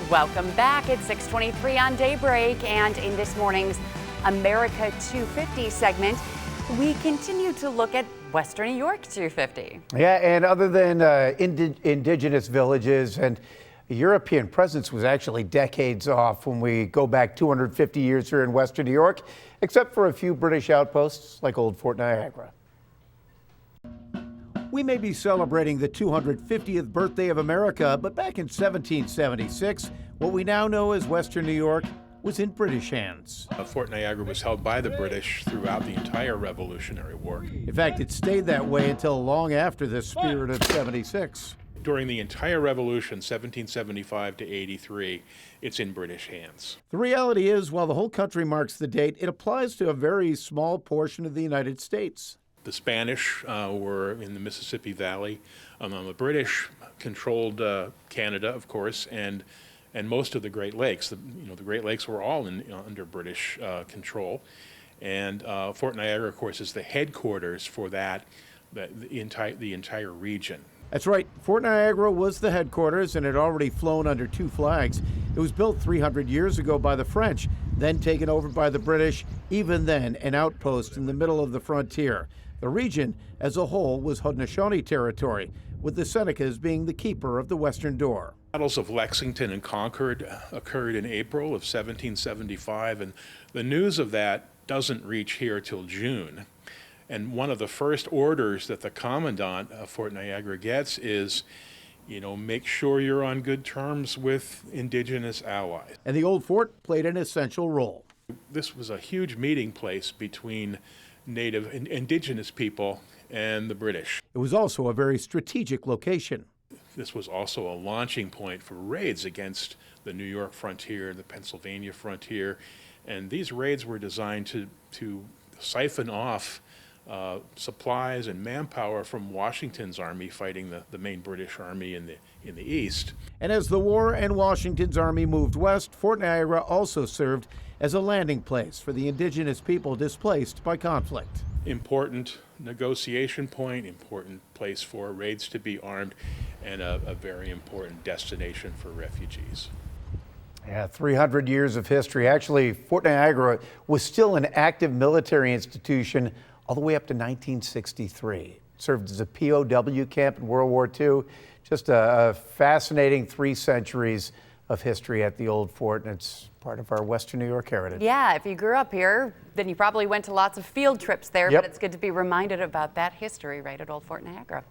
Welcome back. It's 6:23 on Daybreak, and in this morning's America 250 segment, we continue to look at Western New York 250. Yeah, and other than indigenous villages and European presence was actually decades off when we go back 250 years here in Western New York, except for a few British outposts like Old Fort Niagara. We may be celebrating the 250th birthday of America, but back in 1776, what we now know as Western New York was in British hands. Fort Niagara was held by the British throughout the entire Revolutionary War. In fact, it stayed that way until long after the spirit of '76. During the entire Revolution, 1775 to 83, it's in British hands. The reality is, while the whole country marks the date, it applies to a very small portion of the United States. The Spanish were in the Mississippi Valley. The British controlled Canada, of course, and most of the Great Lakes. The Great Lakes were all under British control. And Fort Niagara, of course, is the headquarters for the entire region. That's right. Fort Niagara was the headquarters and had already flown under two flags. It was built 300 years ago by the French, then taken over by the British, even then an outpost in the middle of the frontier. The region as a whole was Haudenosaunee territory, with the Senecas being the keeper of the western door. Battles of Lexington and Concord occurred in April of 1775, and the news of that doesn't reach here till June. And one of the first orders that the commandant of Fort Niagara gets is, make sure you're on good terms with indigenous allies. And the old fort played an essential role. This was a huge meeting place between native and indigenous people and the British. It was also a very strategic location. This was also a launching point for raids against the New York frontier, the Pennsylvania frontier, and these raids were designed to siphon off supplies and manpower from Washington's army fighting the main British army in the east. And as the war and Washington's army moved west, Fort Niagara also served as a landing place for the indigenous people displaced by conflict. Important negotiation point, important place for raids to be armed, and a very important destination for refugees. Yeah, 300 years of history. Actually, Fort Niagara was still an active military institution all the way up to 1963. It served as a POW camp in World War II. Just a fascinating 3 centuries of history at the old fort, and it's part of our Western New York heritage. Yeah, if you grew up here, then you probably went to lots of field trips there, Yep. but it's good to be reminded about that history right at Old Fort Niagara.